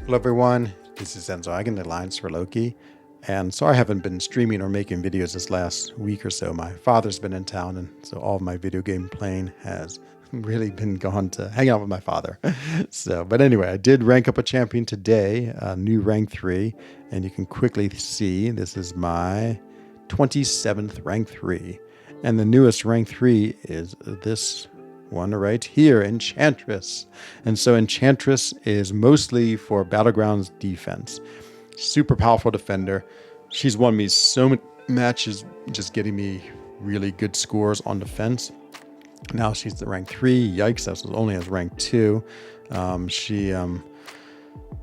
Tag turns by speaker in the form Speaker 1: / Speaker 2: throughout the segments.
Speaker 1: Hello everyone, this is Enzo Eigen, the Alliance for Loki, and sorry I haven't been streaming or making videos this last week or so. My father's been in town, and so all of my video game playing has really been gone to hang out with my father. But anyway, I did rank up a champion today, new rank 3, and you can quickly see this is my 27th rank 3, and the newest rank 3 is this one right here, Enchantress. And so Enchantress is mostly for Battlegrounds defense. Super powerful defender. She's won me so many matches just getting me really good scores on defense. Now she's the rank 3. Yikes, that's only as rank 2. She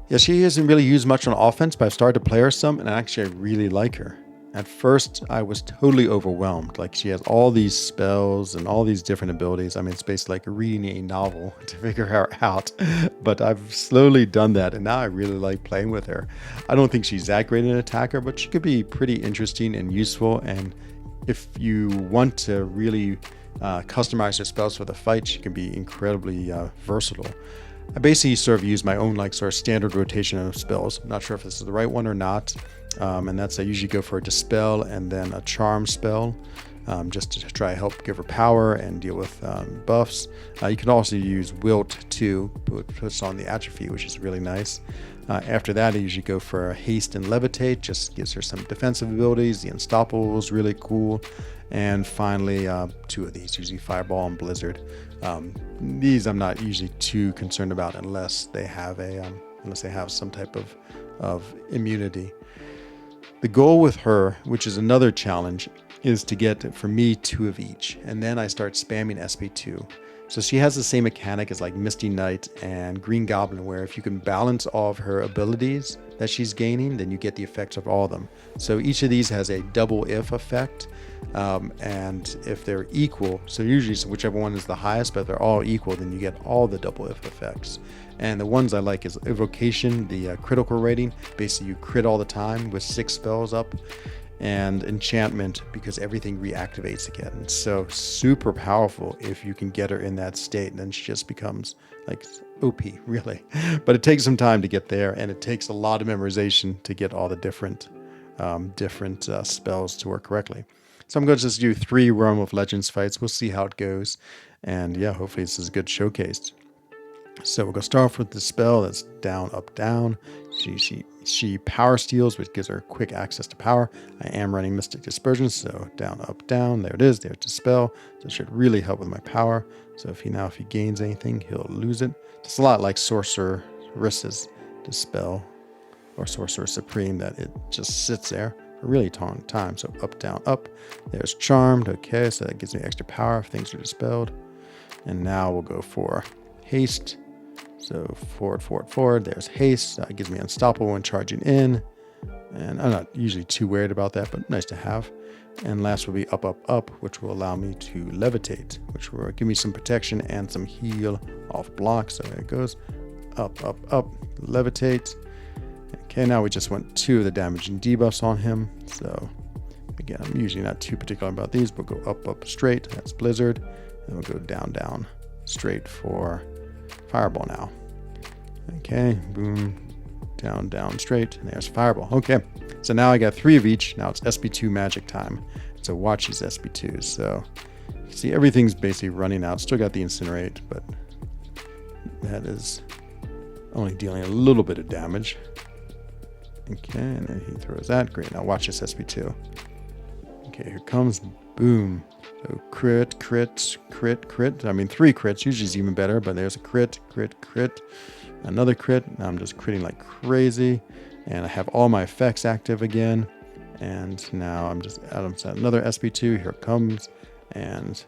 Speaker 1: isn't really used much on offense, but I've started to play her some, and actually I really like her. At first, I was totally overwhelmed. Like, she has all these spells and all these different abilities. I mean, it's basically like reading a novel to figure her out. But I've slowly done that, and now I really like playing with her. I don't think she's that great an attacker, but she could be pretty interesting and useful. And if you want to really customize her spells for the fight, she can be incredibly versatile. I basically sort of use my own sort of standard rotation of spells. I'm not sure if this is the right one or not. And that's I usually go for a Dispel and then a Charm spell, just to try to help give her power and deal with buffs. You can also use Wilt too, which puts on the Atrophy, which is really nice. After that, I usually go for a Haste and Levitate, just gives her some defensive abilities. The Unstoppable is really cool. And finally, 2 of these, usually Fireball and Blizzard. These I'm not usually too concerned about unless they have some type of immunity. The goal with her, which is another challenge, is to get, for me, 2 of each. And then I start spamming SP2. So she has the same mechanic as like Misty Knight and Green Goblin, where if you can balance all of her abilities that she's gaining, then you get the effects of all of them. So each of these has a double if effect. And if they're equal, so usually whichever one is the highest, but if they're all equal, then you get all the double if effects. And the ones I like is Evocation, the critical rating. Basically, you crit all the time with 6 spells up. And Enchantment, because everything reactivates again. So super powerful if you can get her in that state. And then she just becomes like OP, really. But it takes some time to get there, and it takes a lot of memorization to get all the different spells to work correctly. So I'm going to just do 3 Realm of Legends fights. We'll see how it goes. And yeah, hopefully this is a good showcase. So we're going to start off with the spell that's down, up, down. She power steals, which gives her quick access to power. I am running Mystic Dispersion, so down, up, down. There it is. There's Dispel. So it should really help with my power. So if he gains anything, he'll lose it. It's a lot like Sorceress's Dispel or Sorcerer Supreme, that it just sits there a really long time. So up, down, up. There's Charmed. Okay, so that gives me extra power if things are dispelled. And now we'll go for Haste. So forward, forward, forward. There's Haste. That gives me Unstoppable when charging in. And I'm not usually too worried about that, but nice to have. And last will be up, up, up, which will allow me to levitate, which will give me some protection and some heal off blocks. So there it goes. Up, up, up. Levitate. Okay, now we just went 2 of the damaging debuffs on him. So again, I'm usually not too particular about these, but go up, up, straight. That's Blizzard. And we'll go down, down, straight for Fireball now. Okay, boom, down, down, straight, and there's Fireball. Okay, so now I got 3 of each. Now it's SP2 magic time. So watch these SP2s. So you see everything's basically running out. Still got the Incinerate, but that is only dealing a little bit of damage. Okay, and then he throws that. Great, now watch this SP2. Okay, here comes, boom. So crit, crit, crit, crit. I mean, 3 crits, usually is even better, but there's a crit, crit, crit. Another crit. Now I'm just critting like crazy. And I have all my effects active again. And now I'm just another SP2. Here it comes. And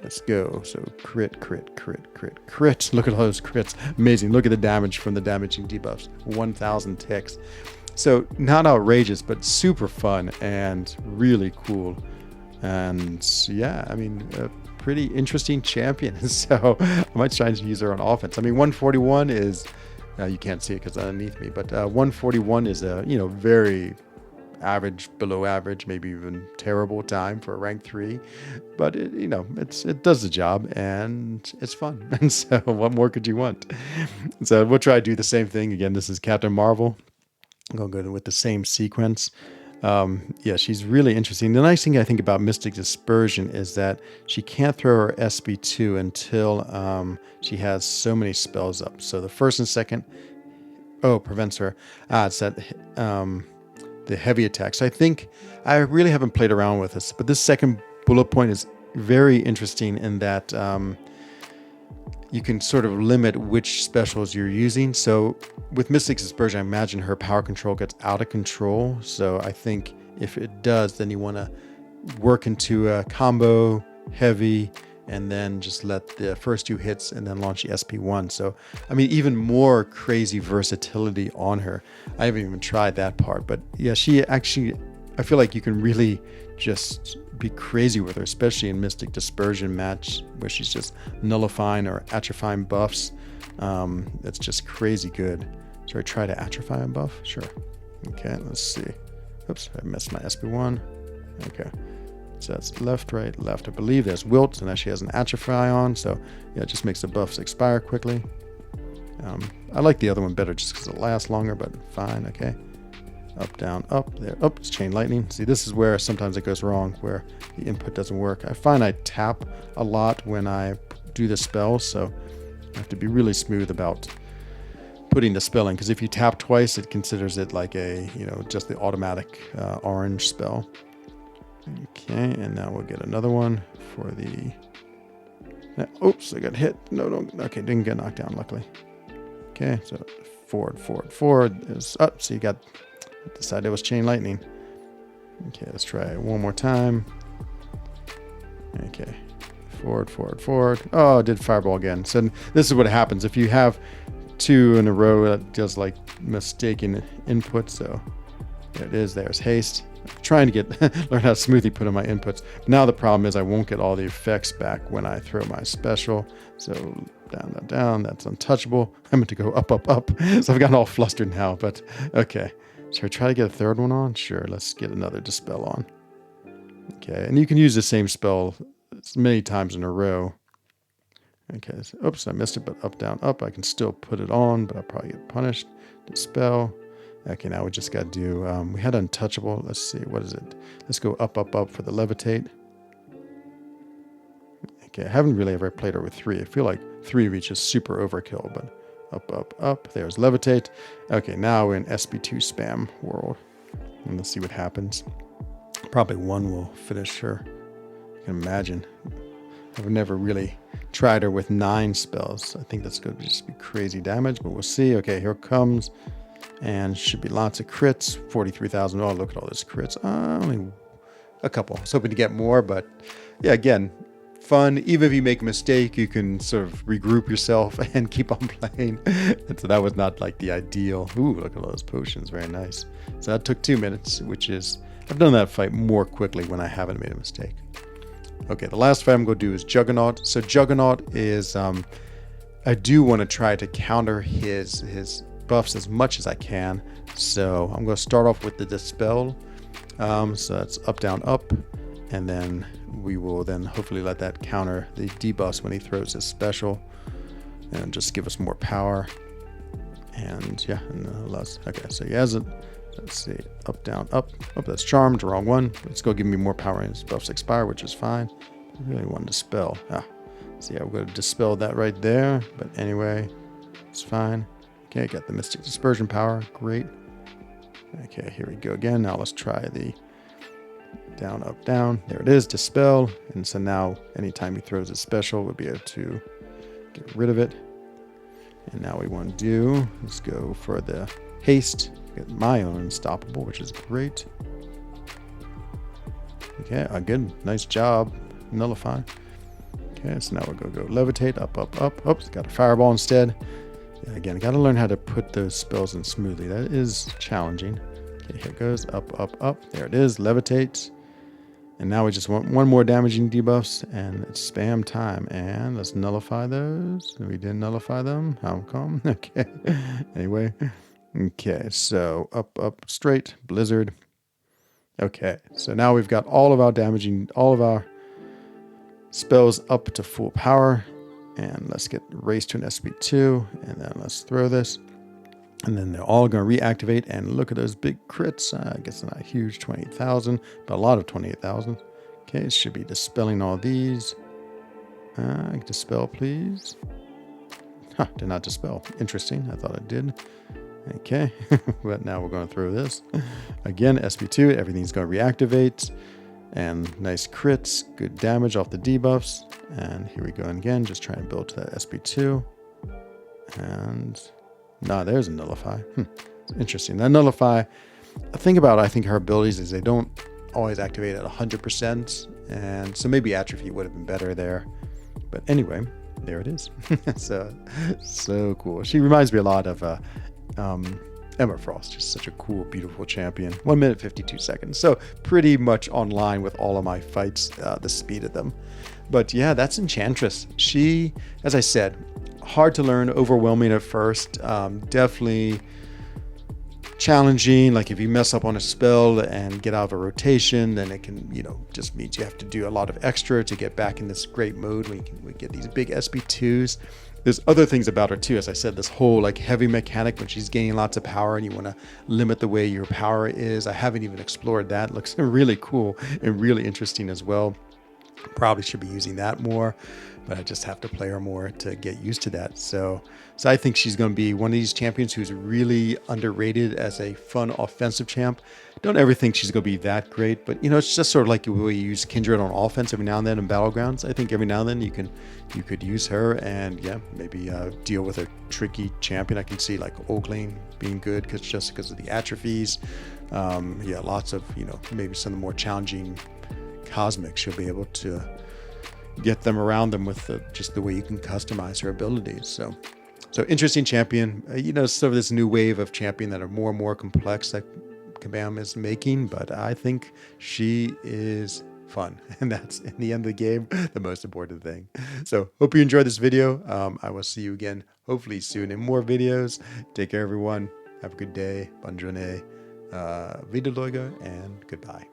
Speaker 1: let's go. So crit, crit, crit, crit, crit. Look at all those crits. Amazing. Look at the damage from the damaging debuffs. 1,000 ticks. So not outrageous, but super fun and really cool. And yeah, I mean, a pretty interesting champion. So I might try and use her on offense. I mean, 141 is, you can't see it because it's underneath me, but 141 is a, very average, below average, maybe even terrible time for a rank 3. But it does the job and it's fun. And so what more could you want? So we'll try to do the same thing again. This is Captain Marvel. I'm going to go with the same sequence. Yeah, she's really interesting. The nice thing I think about Mystic Dispersion is that she can't throw her SB2 until she has so many spells up. So the first and second, prevents her. It's that the heavy attack. So I think I really haven't played around with this, but this second bullet point is very interesting in that you can sort of limit which specials you're using. So with Mystic Dispersion, I imagine her power control gets out of control. So I think if it does, then you want to work into a combo, heavy, and then just let the first 2 hits and then launch the SP1. So, I mean, even more crazy versatility on her. I haven't even tried that part, but yeah, she actually, I feel like you can really just be crazy with her, especially in Mystic Dispersion match where she's just nullifying or atrophying buffs. That's just crazy good. Should I try to atrophy a buff? Sure. Okay, let's see. Oops, I missed my SP1. Okay. So that's left, right, left. I believe there's Wilt, and now she has an atrophy on, so yeah, it just makes the buffs expire quickly. I like the other one better just because it lasts longer, but fine, okay. Up, down, up, there. Oh, it's Chain Lightning. See, this is where sometimes it goes wrong, where the input doesn't work. I find I tap a lot when I do the spell, so I have to be really smooth about putting the spell in, because if you tap twice, it considers it like a, just the automatic orange spell. Okay, and now we'll get another one for the... Oops, I got hit. No, don't. Okay, didn't get knocked down, luckily. Okay, so forward, forward, forward. Is up. So you got... Decided it was Chain Lightning. Okay, let's try it one more time. Okay, forward, forward, forward. Oh, I did Fireball again. So this is what happens if you have 2 in a row that does like mistaken input. So there it is. There's haste. I'm trying to learn how to smoothly put in my inputs. But now the problem is I won't get all the effects back when I throw my special. So down, down, down. That's untouchable. I'm going to go up, up, up. So I've gotten all flustered now. But okay. Should I try to get a third one on? Sure, let's get another Dispel on. Okay, and you can use the same spell many times in a row. Okay, so, oops, I missed it, but up, down, up. I can still put it on, but I'll probably get punished. Dispel. Okay, now we just got to do, we had Untouchable. Let's see, what is it? Let's go up, up, up for the Levitate. Okay, I haven't really ever played her with 3. I feel like 3 reach is super overkill, but... Up, up, up. There's Levitate. Okay, now we're in SB2 spam world. And let's see what happens. Probably 1 will finish her. You can imagine. I've never really tried her with 9 spells. I think that's going to just be crazy damage, but we'll see. Okay, here it comes. And should be lots of crits. 43,000. Oh, look at all this crits. Only a couple. I was hoping to get more, but yeah, again, fun. Even if you make a mistake, you can sort of regroup yourself and keep on playing. And so that was not like the ideal. Ooh, look at all those potions. Very nice. So that took 2 minutes, which is, I've done that fight more quickly when I haven't made a mistake. Okay, the last fight I'm going to do is Juggernaut. So Juggernaut is, I do want to try to counter his buffs as much as I can. So I'm going to start off with the Dispel. So that's up, down, up. And then we will then hopefully let that counter the debuffs when he throws his special and just give us more power. And yeah, and less. Okay, so he has it. Let's see, up, down, up. Oh, that's Charmed, wrong one. It's going to give me more power and his buffs expire, which is fine. I really want to Dispel. So yeah, we're going to Dispel that right there. But anyway, it's fine. Okay, got the Mystic Dispersion power. Great. Okay, here we go again. Now let's try the down, up, down. There it is, Dispel. And so now anytime he throws a special, we'll be able to get rid of it. And now we want to do, let's go for the haste. Get my own Unstoppable, which is great. Okay, good. Nice job. Nullify. Okay, so now we're going to go Levitate, up, up, up. Oops, got a Fireball instead. Yeah, again, got to learn how to put those spells in smoothly. That is challenging. Okay, here it goes. Up, up, up. There it is. Levitate. And now we just want 1 more damaging debuffs, and it's spam time. And let's nullify those. We didn't nullify them. How come? Okay. Anyway. Okay, so up, up, straight. Blizzard. Okay, so now we've got all of our spells up to full power. And let's get raised to an SP2. And then let's throw this. And then they're all going to reactivate. And look at those big crits. I guess not huge, 28,000, but a lot of 28,000. Okay, it should be dispelling all these. Dispel, please. Huh, did not dispel. Interesting. I thought it did. Okay, but now we're going to throw this. Again, SP2, everything's going to reactivate. And nice crits, good damage off the debuffs. And here we go again, just try and build to that SP2. And there's a Nullify. Interesting. That Nullify, the thing about I think her abilities is they don't always activate at 100%. And so maybe Atrophy would have been better there. But anyway, there it is. So cool. She reminds me a lot of Emma Frost, just such a cool, beautiful champion. 1 minute, 52 seconds. So pretty much online with all of my fights, the speed of them. But yeah, that's Enchantress. She, as I said, hard to learn, overwhelming at first. Definitely challenging. Like if you mess up on a spell and get out of a rotation, then it can, just means you have to do a lot of extra to get back in this great mode when we get these big SP2s. There's other things about her too. As I said, this whole like heavy mechanic when she's gaining lots of power and you want to limit the way your power is. I haven't even explored that. It looks really cool and really interesting as well. Probably should be using that more, but I just have to play her more to get used to that. So I think she's going to be one of these champions who's really underrated as a fun offensive champ. Don't ever think she's going to be that great, but it's just sort of like the way you use Kindred on offense every now and then in Battlegrounds. I think every now and then you could use her and maybe deal with a tricky champion. I can see like Ogling being good because of the atrophies. Lots of maybe some of the more challenging cosmics, you'll be able to get them around them with just the way you can customize her abilities. So interesting champion. Sort of this new wave of champion that are more and more complex that Kabam is making, but I think she is fun, and that's in the end of the game the most important thing. So hope you enjoyed this video. I will see you again hopefully soon in more videos. Take care, everyone. Have a good day. Bonne journée. Vida Loiga, and goodbye.